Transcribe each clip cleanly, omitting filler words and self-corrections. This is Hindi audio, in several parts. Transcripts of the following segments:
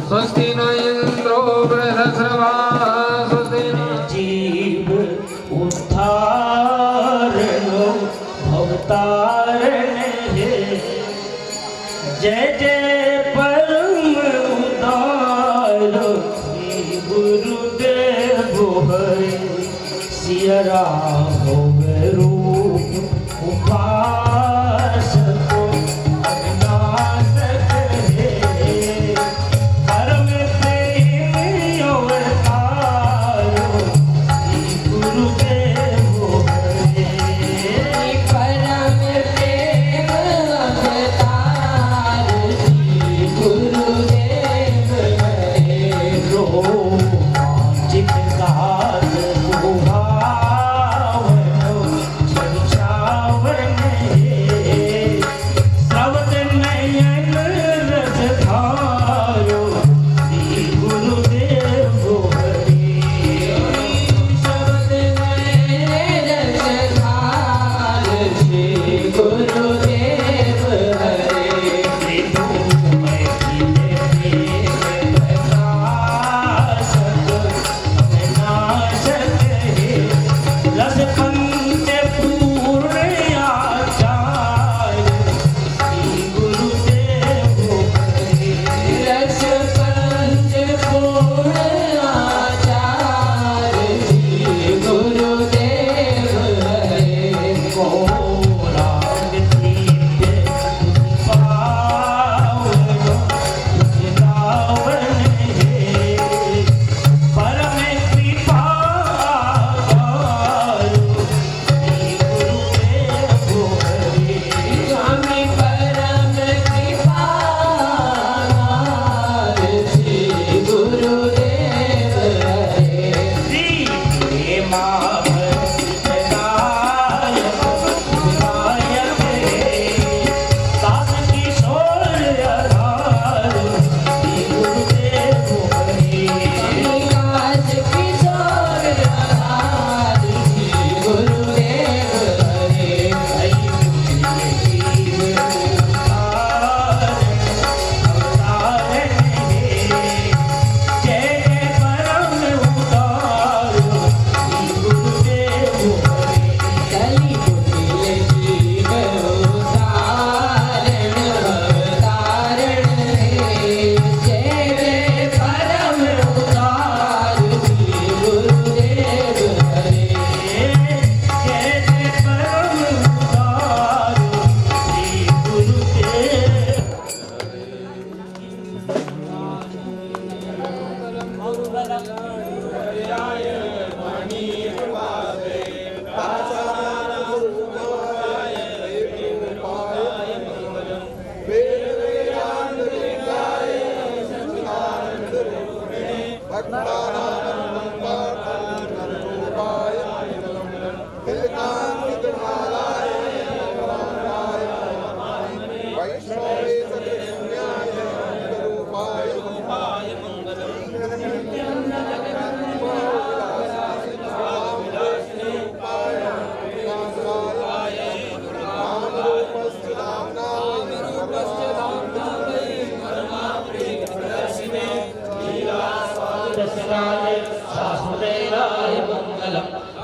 स्वस्ति न इंद्रो बृहस्रवा स्वस्ति जीव उद्धारणो भवतारण हे जय जय परम उदारो श्री गुरुदेव हरे सिया राम रूप उपासको अविनाशक हे परम प्रेमी अवतारो श्री गुरुदेव हरे परम प्रेम अवतार श्री गुरुदेव हरे रोमांचित गात सुभावनो चर्चावन हे श्रवण नयन रस धारो श्री गुरुदेव हरे शब्द नयन रसधार श्री गुरुदेव हरे त्रिभुवनमय प्रेम प्रकाशक अविनाशक हे रस पंच पूर्ण आचार्य श्री गुरुदेव हरे रस पंच पूर्ण आचार्य श्री गुरुदेव हरे गौरांग दिव्य पावनो वृंदावन हे परम कृपागारो श्री गुरुदेव हरे स्वामी परम कृपागार श्री गुरुदेव हरे श्री प्रेमाभक्तदायक विनायक हे दास किशोर आधार श्री गुरुदेव हरे काश किशोर आधार श्री गुरुदेव हरे कली कुटिल जीव उदाहरण अवतारण हे जय परम उदार श्री गुरुदेव हरे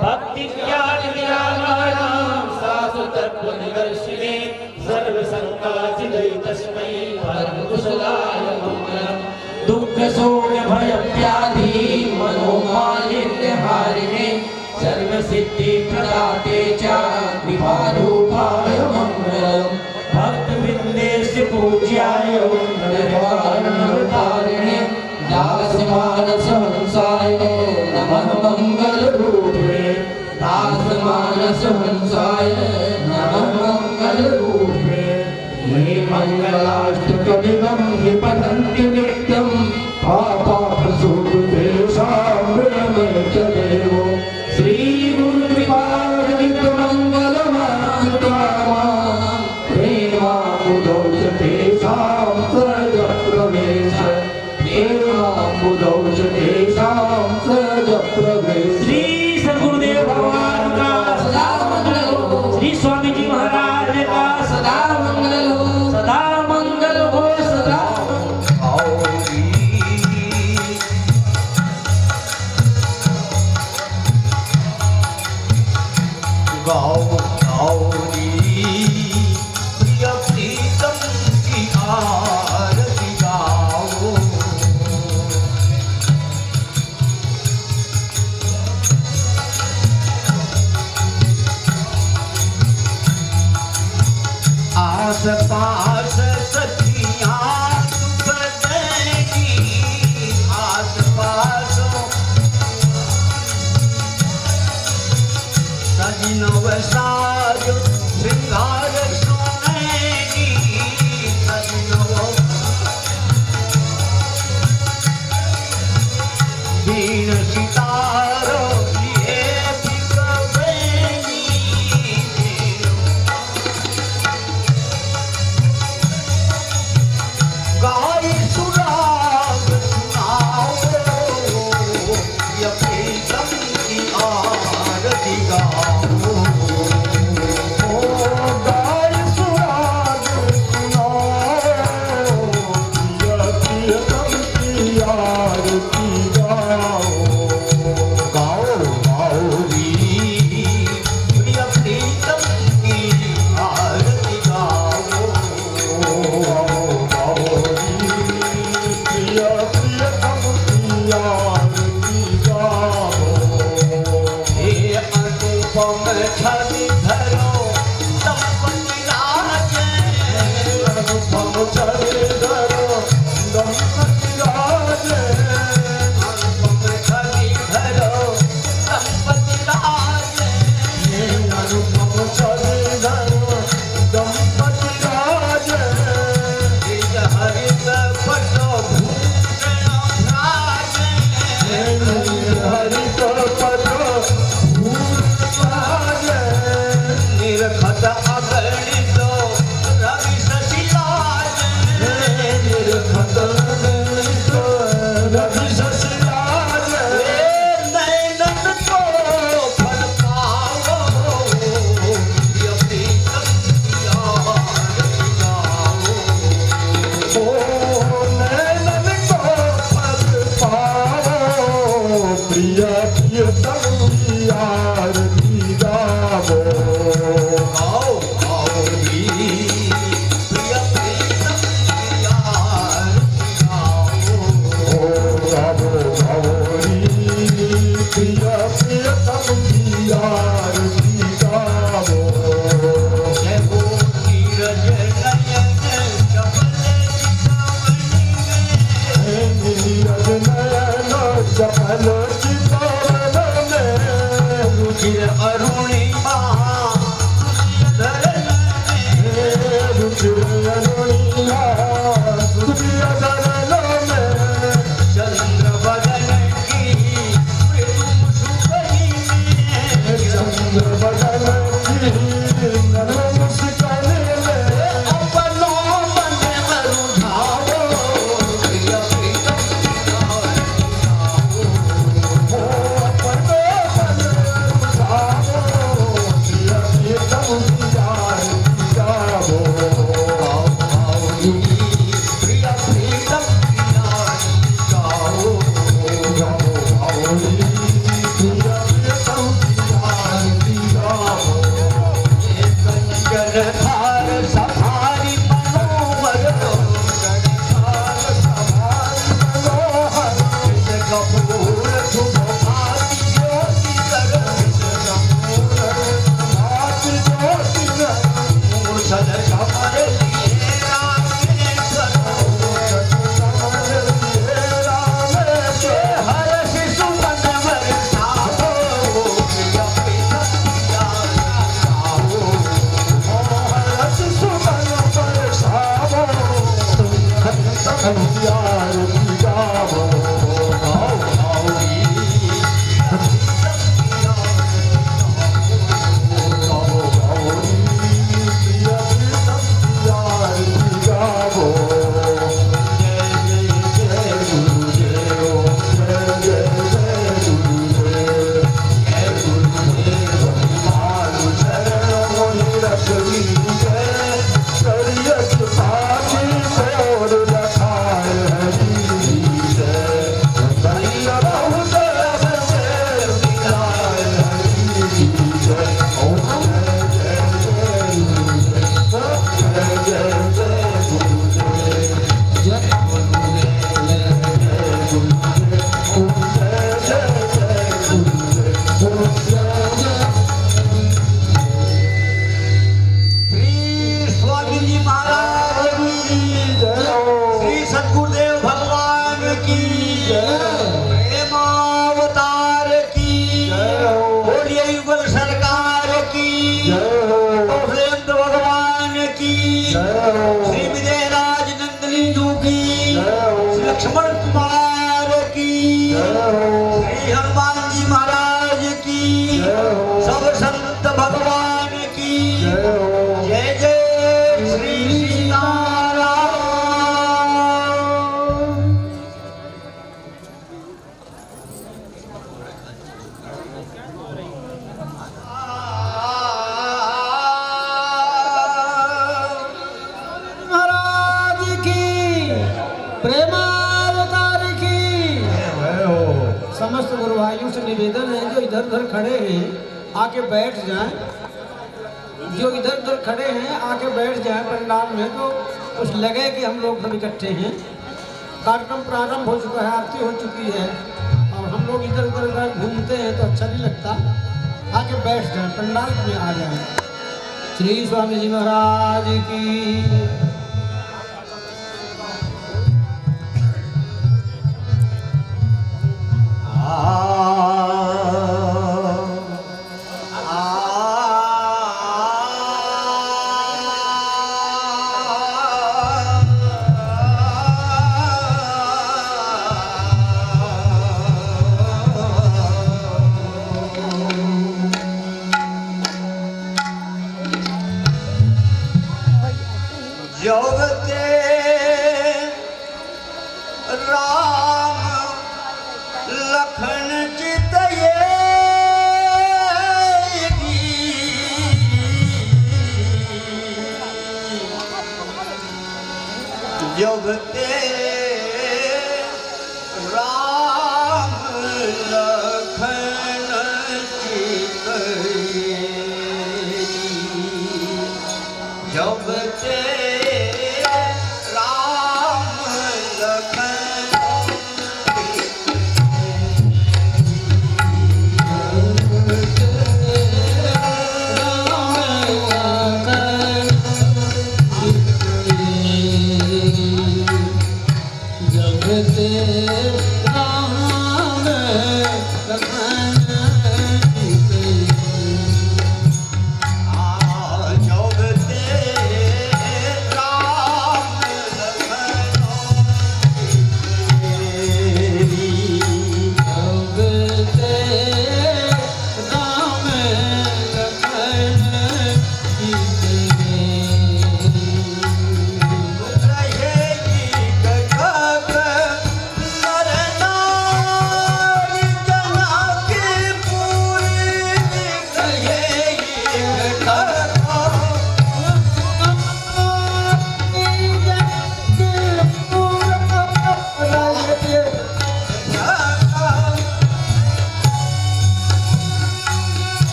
भक्ति ज्ञान विरागाणां शाश्वतत्वनिदर्शिने सर्वसंकाचिदै तस्मै परमकुशलाय मङ्गलम् दुःख शोक भय व्याधि मनोमालिन्य हारिणे सर्वसिद्धि प्रदाते च कृपारूपाय मङ्गलम् भक्तवृन्देस्य पूज्याय निर्वाणतारिणे दासमानस हंसाय नमः मंगलरूपिणे दासमानस हंसाय नमः मंगलरूपिणे ये मंगलाष्टकमिदं हि पठन्ति नित्यं पापापशोभेषां विरमयत्यदेव श्रीगुरुकृपार्जितमङ्गलमास्तु प्रेमा बुधौ च तेषां सहज प्रवेश। श्री सद्गुरुदेव भगवान का सदा मंगल हो, श्री स्वामी जी महाराज का सदा मंगल हो, सदा मंगल हो सदा। गाओ गाओ री प्रिय प्रीतम की आरती गाओ। आस पास सखियां सुख देगी, आस पास सजनव साज श्रृंगार सुनेगी, सजनव बीन सितारो ये भी कवेगी। गाई सुराग सुनाओ, ये प्रीतम की आरती गाओ। गाई सुराग सुनाओ, ये प्रीतम की आरती गाओ। गाओ गाओ री प्रिय प्रीतम की आरती गाओ। हे अनुपम छवि धरो दंपति राजे, अनुपम छवि धरो दंपति राजे, अनुपम छवि धरो दंपति राजे, अनुपम छवि धरो दंपति राजे। हरित पटो भूषण भ्राजे, हरित पटो भूषण भ्राजे। निरखत अगणित रवि शशि लाजे, निरखत अगणित रवि शशि लाजे। नैनन को फल पाओ, प्रिय प्रीतम की आरती गाओ। ओ नैनन को फल पाओ, प्रिय प्रीतम की आरती गाओ। गाओ गाओ री प्रिय प्रीतम की आरती गाओ। गाओ गाओ री प्रिय प्रीतम की आरती गाओ। जय हो नीरज नयन चपल नीरज नयन चपल चितवन में, रुचिर अरुणिमा धरन में, रुचिर अरुणिमा धरन में। चंद्र बदन की प्रेम सुखनी में, चंद्र बदन की प्रेम सुखनी में। अपनो मन अरुझाओ, प्रिय प्रीतम की आरती गाओ। अपनो मन अरुझाओ, प्रिय प्रीतम की आरती गाओ। गाओ गाओ री प्रिय प्रीतम की आरती गाओ। गाओ गाओ री प्रिय प्रीतम की आरती गाओ। कंचन धार सफारी मनोहर, कंचन धार सफारी मनोहर। विष कपूर शुभ भाति ज्योति कर, विष कपूर भाति ज्योति कर। मूर्छन कमर लिए रामेश्वर, मूर्छन कमर लिए रामेश्वर। हर शिशु मन बरसाओ, प्रिय प्रीतम की आरती गाओ। हर शिशु मन बरसाओ, प्रीतम की आरती गाओ। गाओ गाओ री प्रीतम की आरती गाओ। गाओ गाओ री प्रिय प्रीतम की आरती गाओ। जय जय जय गुरुदेव जय हो श्री विजयराज नंदिनी जी की, जय हो श्री लक्ष्मण कुमार की, जय हो श्री हनुमान जी महाराज की, जय हो सब संत भगवान की जय हो जय जय श्री सीताराम। महाराज की प्रेमावतार की जय हो समस्त गुरु भाइयों से निवेदन है जो इधर उधर खड़े हैं आके बैठ जाएं, जो इधर उधर खड़े हैं आके बैठ जाएं पंडाल में, तो कुछ लगे कि हम लोग सब इकट्ठे हैं। कार्यक्रम प्रारंभ हो चुका है, आरती हो चुकी है और हम लोग इधर उधर घूमते हैं तो अच्छा नहीं लगता। आके बैठ जाएं, पंडाल में आ जाएं। श्री स्वामी जी महाराज की जगते राम लखन चितये जगते राम लखन चितये जगते जगते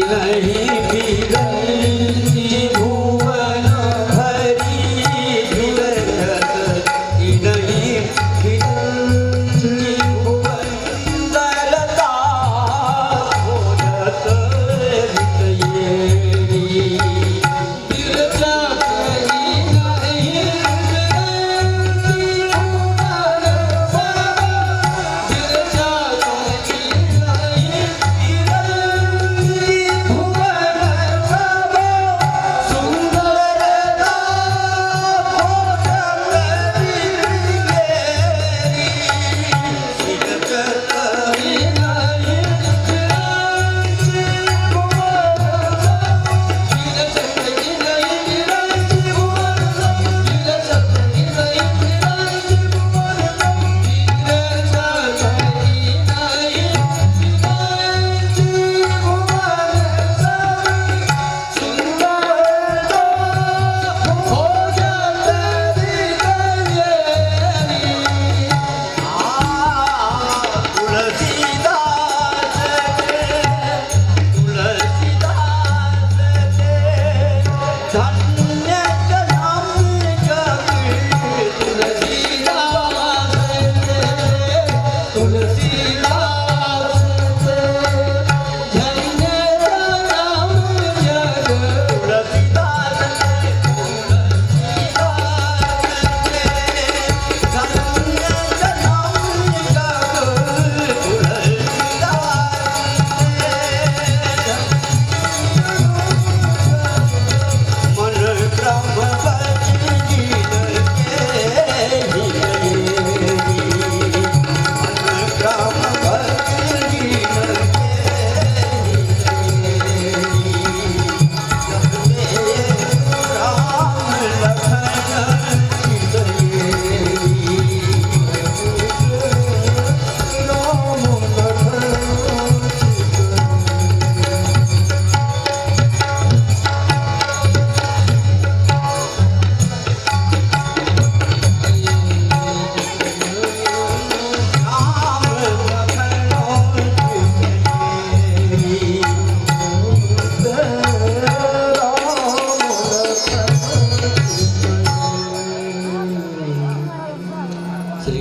नहीं बिरंगी भुवन भरी बिरत नहीं बिरंगी भुवन दलता भोजत वितयेरी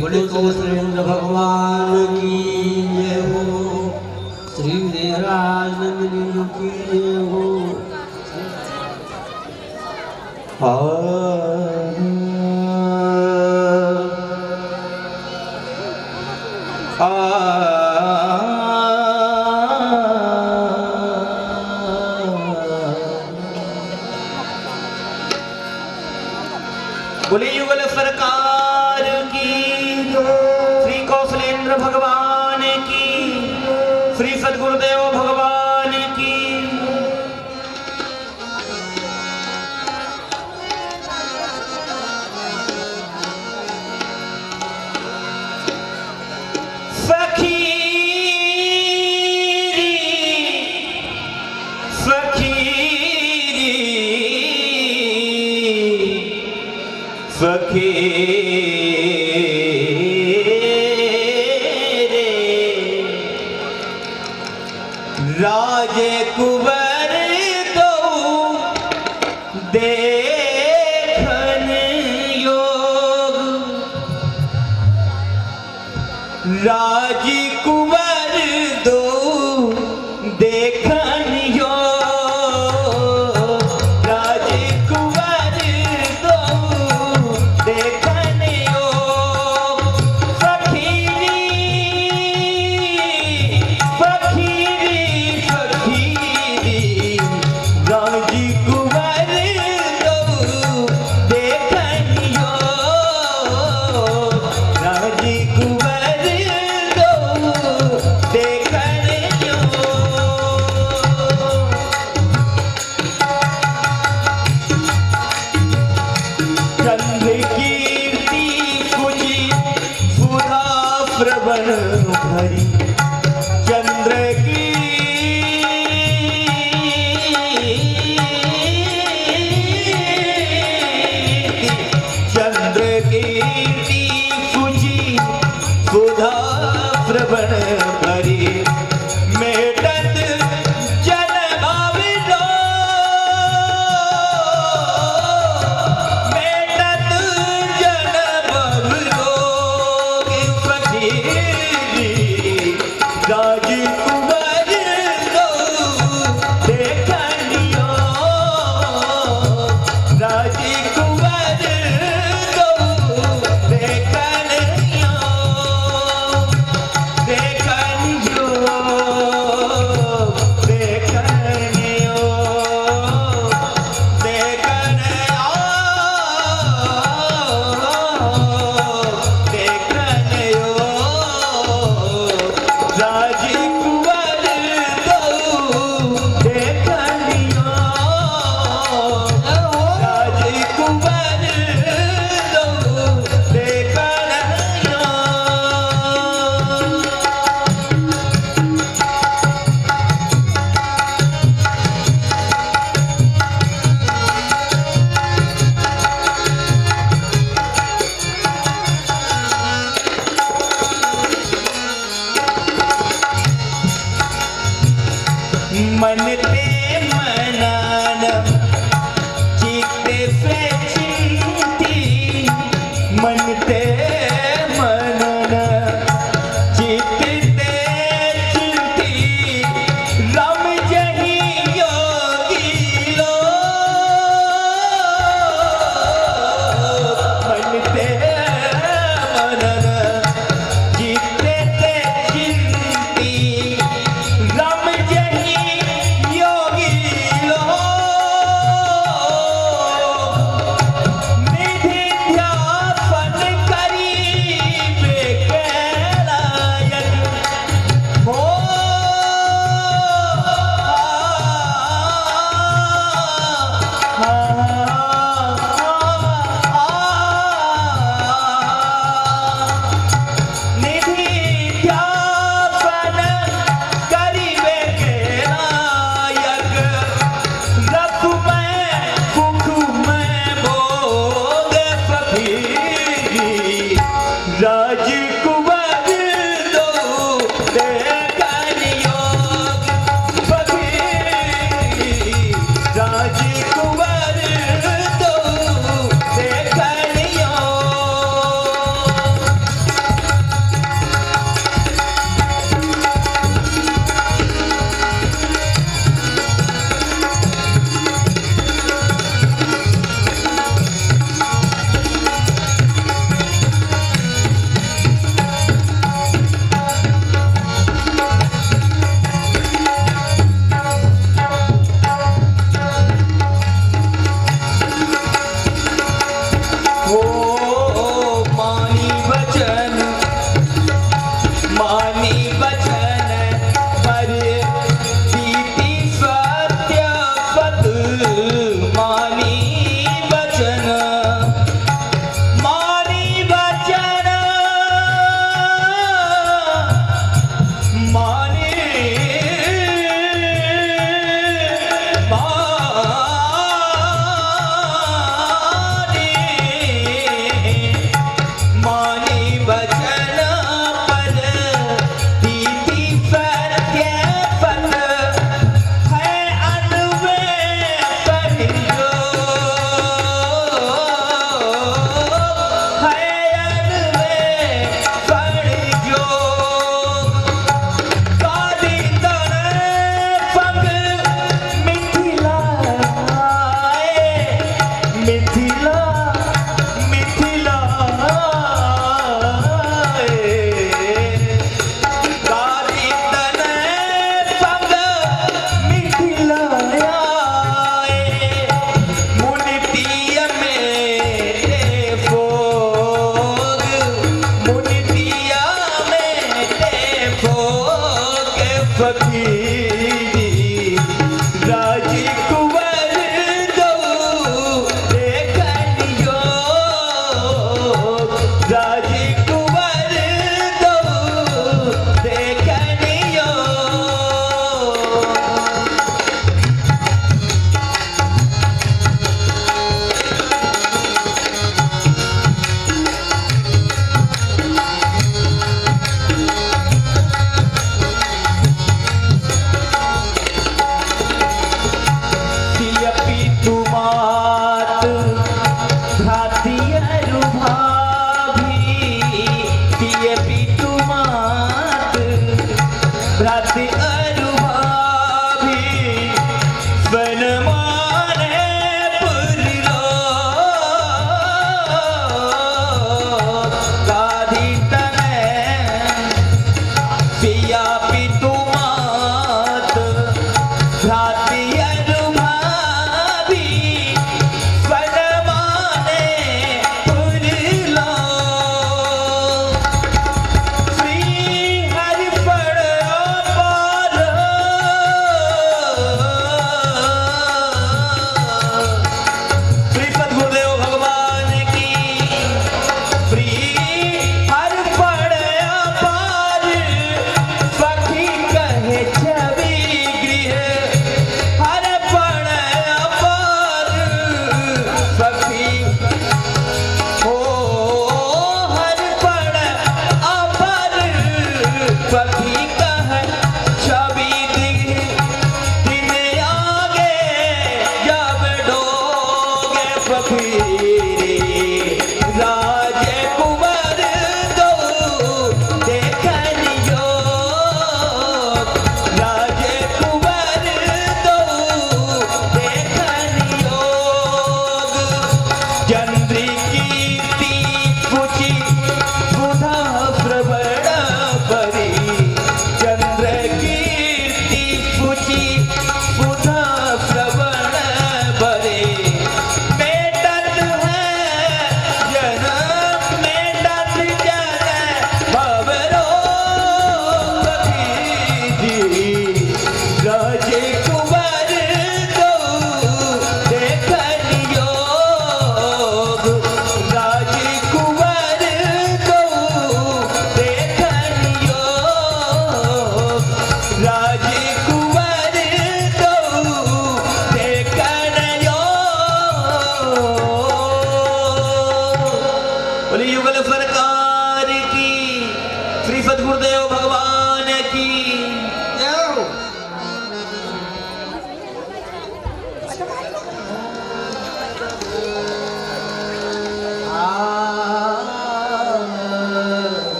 बोले कौशलेंद्र भगवान की जय हो, श्री देवराज नंदिनी की जय हो। बोले युगल सरकार की, श्री कौशलेंद्र भगवान की, श्री सद्गुरुदेव भगवान की। राजे कुंवर तो देखन योग, राजी कुंवर दो देखन योग, राजी कुंवर दो देखन योग। फकीरी फकीरी फकीरी मनते मनन चित्ते से चिंती मनते मनन चित्ते चिंती रम जही योगी लोग मनते मनन चित्ते चिंती रम जही योगी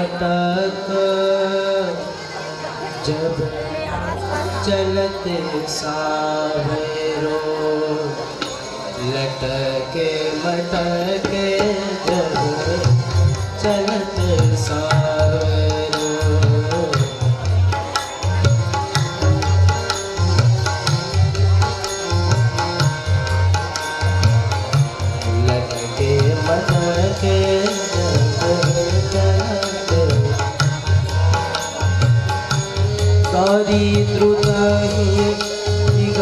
मटक जब चलते सावेरो लटके मटके जब चलते सावेरो लटके मटके गौरी द्रुत दिग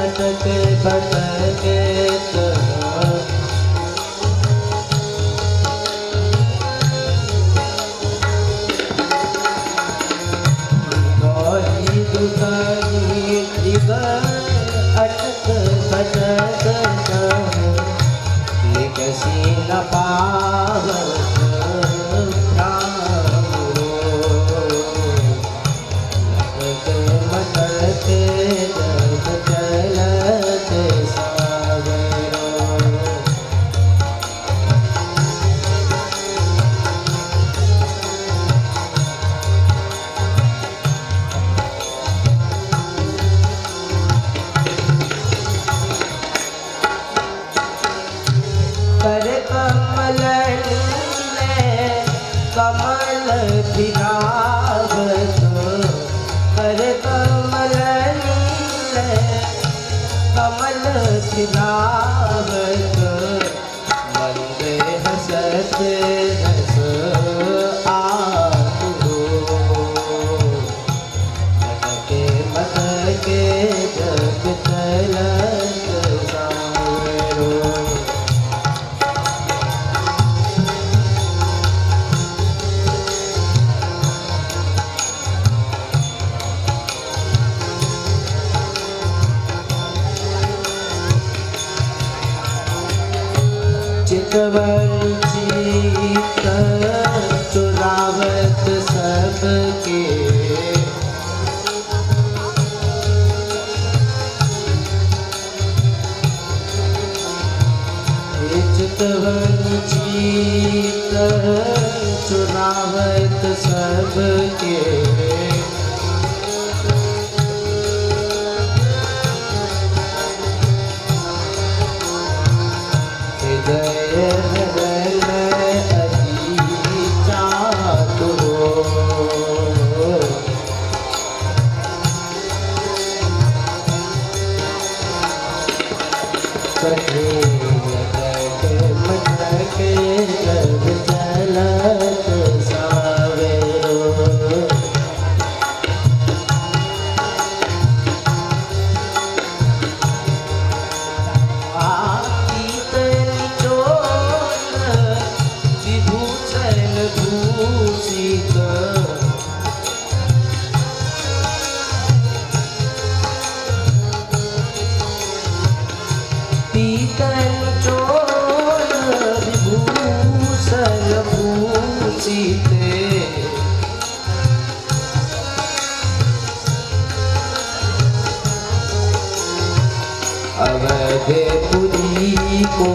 अटक भटक गौरी द्रुत दिग अटक भटक लिखसी न पावत कर कमल कमल फिरावत कर कमल कमल फिरावत मंद हसत रस आतुरो मटके मटके जग चलत सावेरो चितवंचित चुरावत सबके चितवंचित चुरावत सबके अवधपुरी को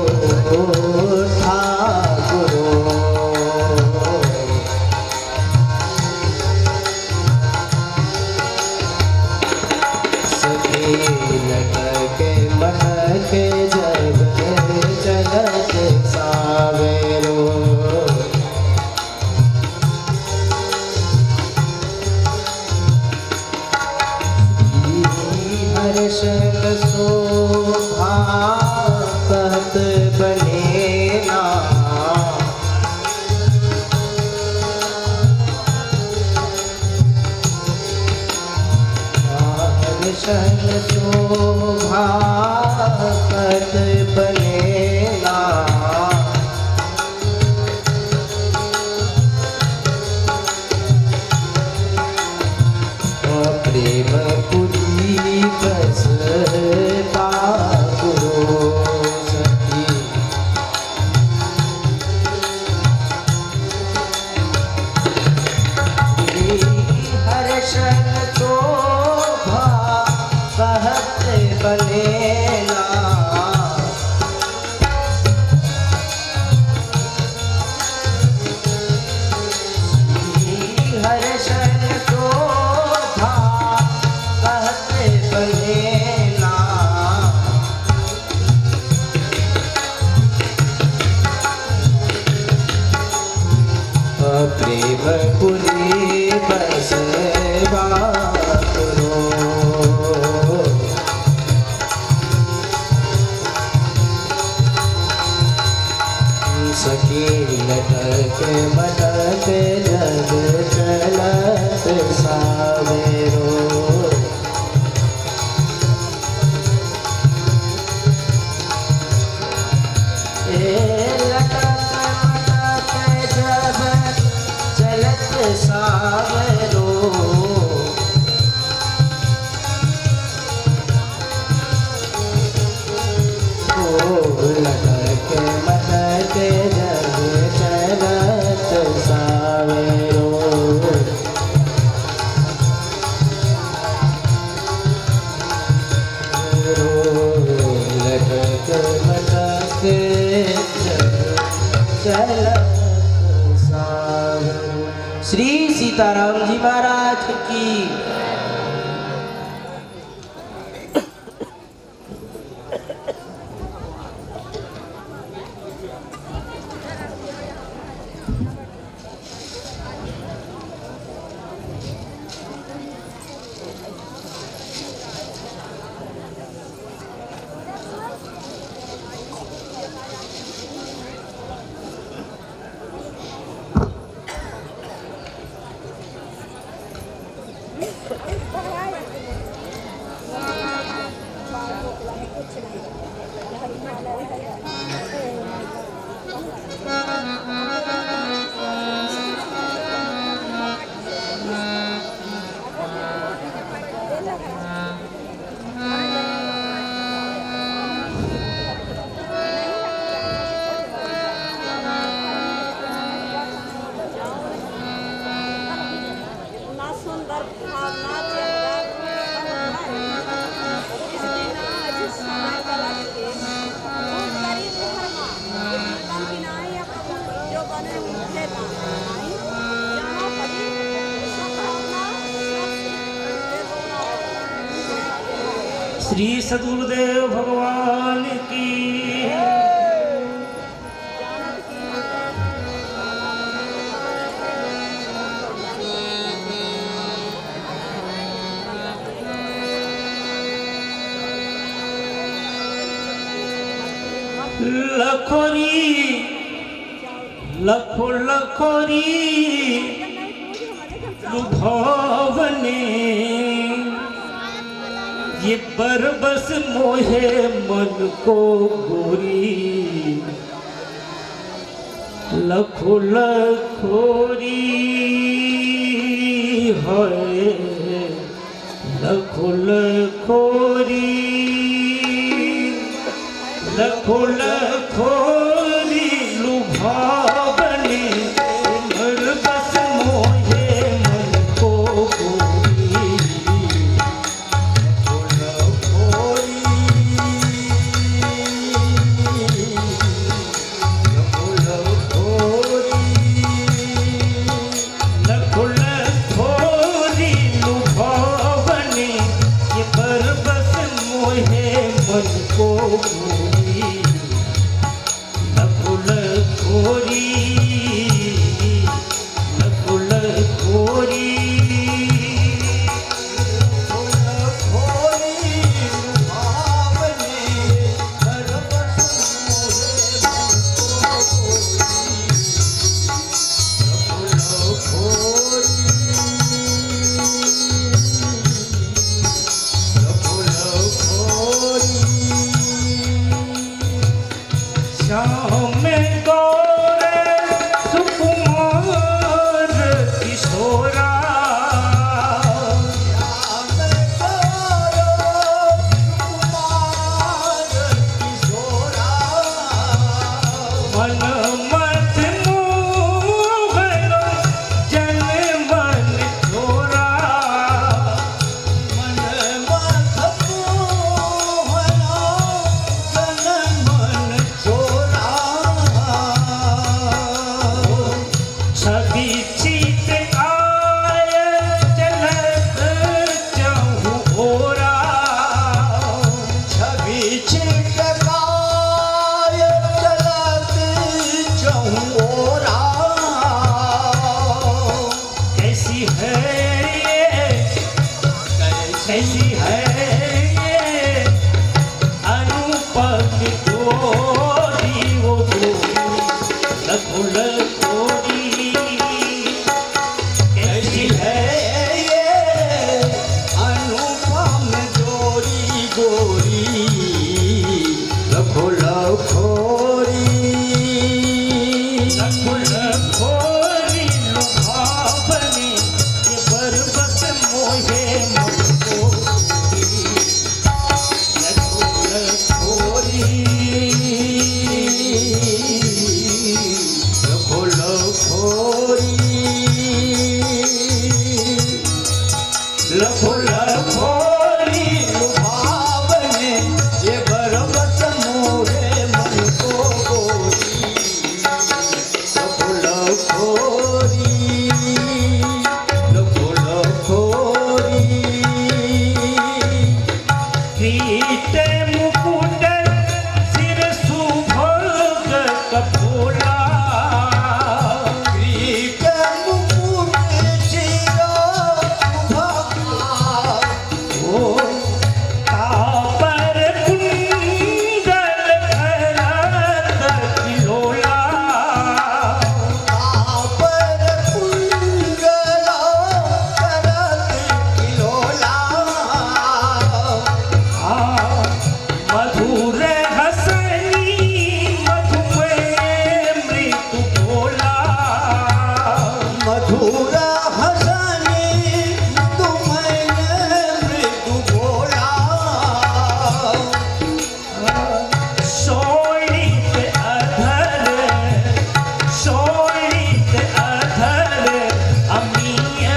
ठाकुरो सखी लटके मटके जब चलत सावेरो हर्षण शोभा कहत बनेना हर्षण शोभा कहत बनेना प्रेम पुरी बस पाकुरो सखी हर्षण शोभा कहत बनेला दर्शन शोभा कहते बनेला प्रेम पुरी बस करो सखी लटक मटक जग चलत सावेरो सावरो लटक मटक जग चलत सावरो लटक मटक जग चलत सावरो। श्री सीताराम जी महाराज की। श्री सद्गुरुदेव भगवान की। लखोरी लखो लखोरी लुभावने ये बरबस मोहे मन को गोरी लखो लखोरी है लखो लखोरी लखो लखोरी लुभावने बरबस मोहे मन को गोरी ये कैसी है ये अनुपम जोड़ी वो लखो लखोरी कैसी है ये अनुपम जोड़ी गोरी लखो लखोरी लखो लखोरी लुभावनी ये बरबस मोहे मुझको लखो लखोरी लखो लखोरी लखो लखोरी लुभावनी ये बरबस मोहे मुझको गोरी लखो लखोरी लखो लखोरी कीट मुकुट सिर सुभग कपोला कीट मुकुट सिर सुभग ओ तापर कुंडल भरत किलोला तापर कुंडल भरत किलोला मधुर हसनी मधुमय मृत्यु बोला मधुर हसनी मधुमय मृत्यु बोला शोणित अधर अमीय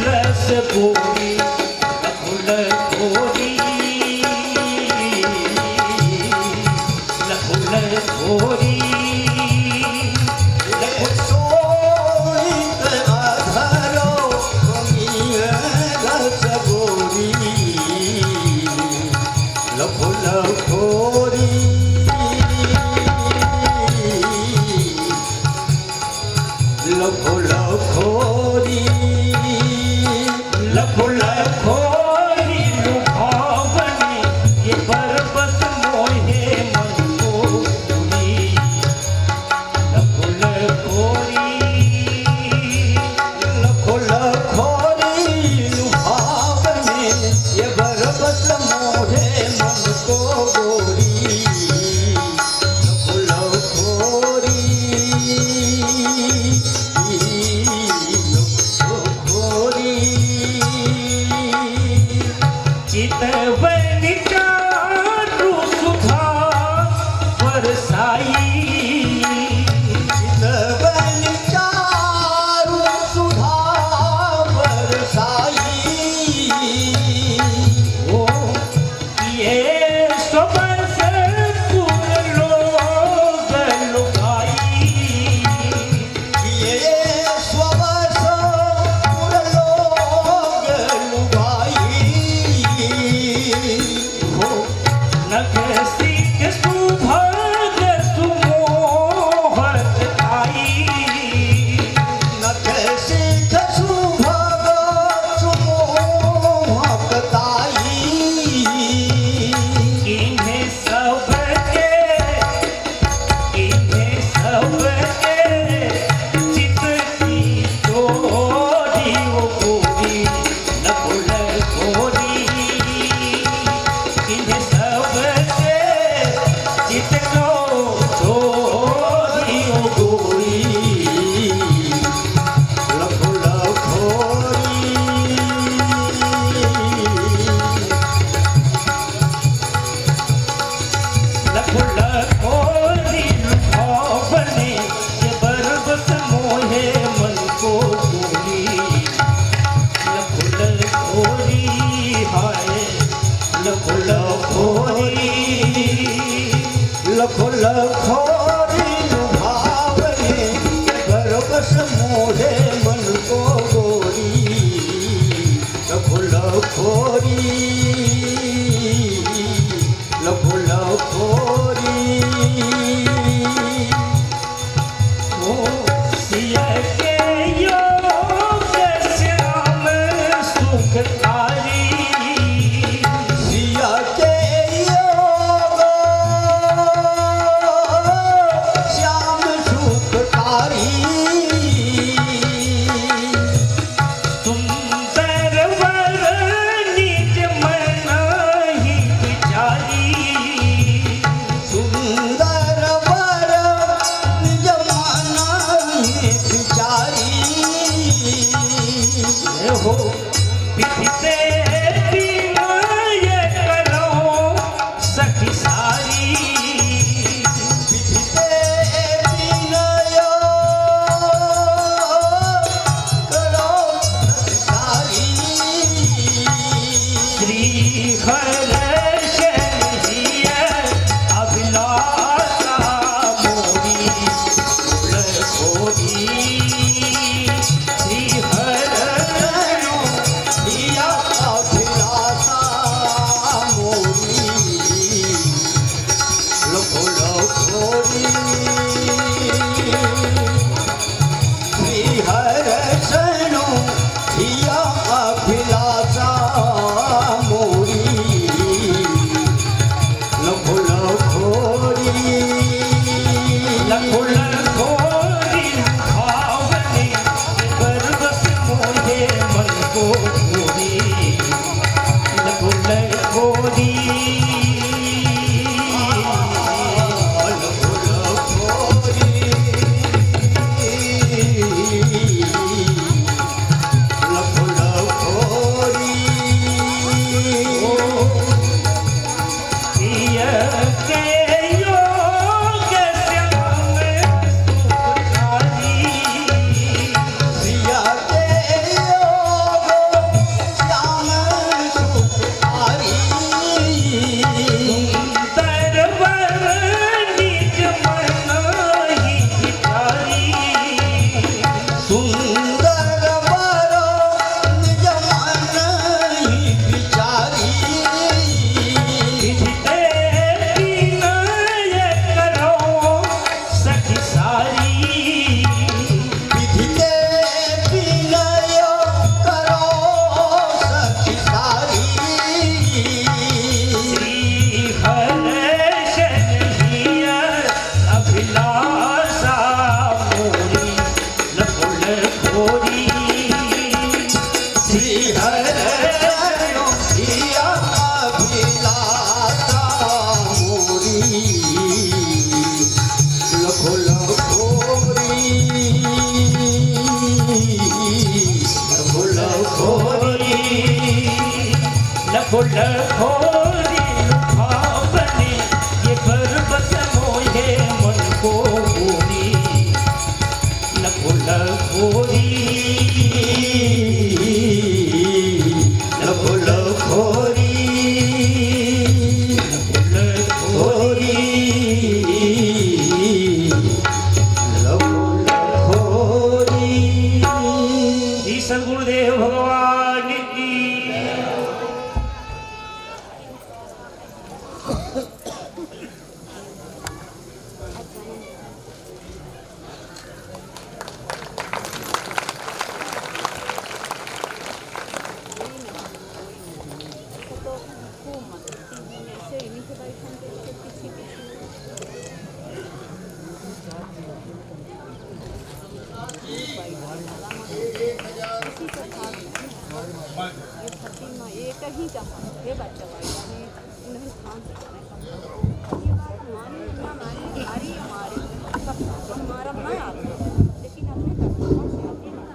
रस गोरी लखो लखोरी लखो लखोरी लखो शोणित अधरो अमीय रस गोरी लखो लखोरी लखो लखोरी लखो लखोरी लुभावनी ये बरबस मोहे मन को पूरी लखो लखोरी लखो लखोरी लुभावनी ये बरबस मोहे मन को गोरी लखो लखोरी चितवन चारु सुधा बरसाई चितवन चारु सुधा बरसाई ओ ये सबस पुर लोग लुगाई ये सबस पुर लोग लुगाई हो नख सिख सुभग सुमोहत आई नख सिख सुभग सुमोहत आई इन्हें सबके चित की जोड़ी वो गोरी लखो लखोरी इन्हें सबके चित को जोड़ी वो गोरी लखो लखोरी लखो लखोरी लुभावनी ये बरबस मोहे मन को गोरी लखो लखोरी हाय लखो लखोरी लखो लखोरी लुभावनी ये बरबस मोहे मन को गोरी लखो लखोरी लखो लखोरी ओ सिया के योग श्याम सुखकारी सिया के योग श्याम सुखकारी सुंदर वर निज मन ही विचारी सुंदर वर निज मन ही विचारी हो पिछते विनय करो सखी सारी विधिते विनय करो सारी श्री हर्षण जिय अभिलाषा मोरी कुलकोरी श्री हर्षण दिया अभिलाषा मोरी लोको लोकोरी श्री हर्षणो दिया अभिलाषा मोरी लोको लोकोरी लकुल घोरी भावने परवश मोहे मन को पूरी लकुल घोरी प्रिय के योग श्याम सुखकारी सिया के योग श्याम सुखकारी सुंदर वर निज मन ही विचारी सुंदर वर निज मन ही विचारी विधिते विनय करो सखी सारी विधिते विनय करो सखी सारी श्री हर्षण जिय अभिलाषा मोरी लकुल घोरी श्री हर्षणो दिया अभिलाषा मोरी लखो लखोरी लखो लखोरी लकुल घोरी भावने ये पर्वत मोहे मन को पूरी लकुल घोरी लखो लखोरी लकुल घोरी लखो लखोरी श्री सद्गुरुदेव भगवान की ये कहीं का हे बच्चा भाई उन्हें खान हमारी हमारे हमारा ना आता लेकिन अपने कस्टमर से आते हैं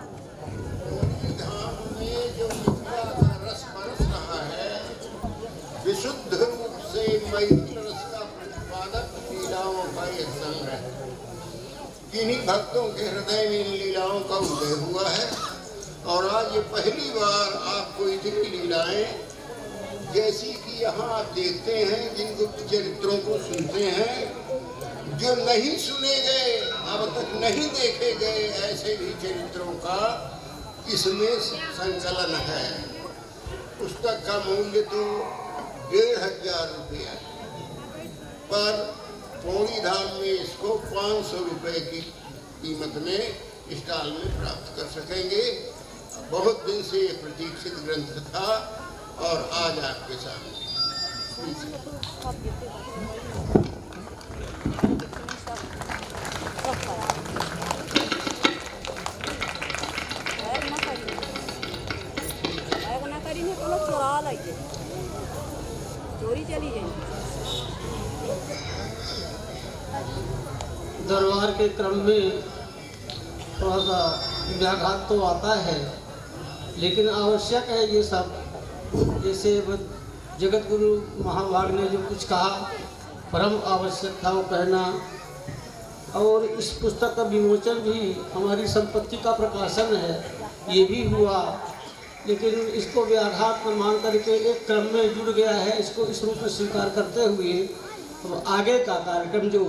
धाम में जो विद्या का रस बरस रहा है विशुद्ध रूप से मैथिल रस का प्रतिपादक लीलाओं का यह संग्रह है। किन्हीं भक्तों के हृदय में इन लीलाओं का उदय हुआ है और आज ये पहली बार आपको इतनी लीलाएं जैसी कि यहाँ आप देखते हैं जिन गुप्त चरित्रों को सुनते हैं जो नहीं सुने गए अब तक नहीं देखे गए ऐसे भी चरित्रों का इसमें संकलन है। पुस्तक का मूल्य तो 1500 रुपया पर पौड़ी धाम में इसको 500 रुपए की कीमत में स्टॉल में प्राप्त कर सकेंगे बहुत दिन से ये प्रतीक्षित ग्रंथ था और आज आपके सामने। चोरा लाइए चोरी चली जाए। दरबार के क्रम में थोड़ा सा व्याघात तो आता है, लेकिन आवश्यक है ये सब। जैसे जगत गुरु महाभाग ने जो कुछ कहा परम आवश्यक था वो कहना। और इस पुस्तक का विमोचन भी हमारी संपत्ति का प्रकाशन है, ये भी हुआ, लेकिन इसको व्याघात न मान करके एक क्रम में जुड़ गया है। इसको इस रूप में स्वीकार करते हुए तो आगे का कार्यक्रम जो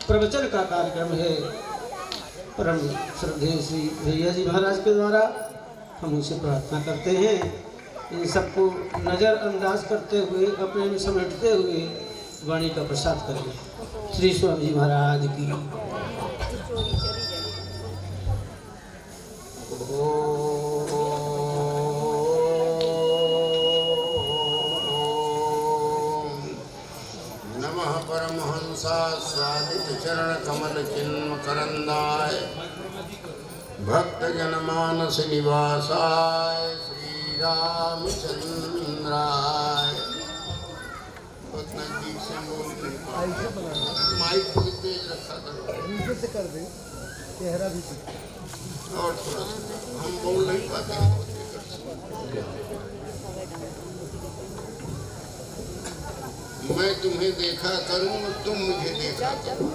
प्रवचन का कार्यक्रम है परम श्रद्धेय श्री भैया जी महाराज के द्वारा हम उनसे प्रार्थना करते हैं इन सबको नज़रअंदाज करते हुए अपने में समेटते हुए वाणी का प्रसाद करें। श्री स्वामी जी महाराज की। नमः परमहंसा स्वादित चरण कमल चिन्म करंदाय भक्त जनमानस निवासाय श्री रामचंद्राय। बहुत नजदीक से बोल माइक बहुत तेज रखा करो और थोड़ा सा हम बोल नहीं पाते। मैं तुम्हें देखा करूं और तुम मुझे देखा करो।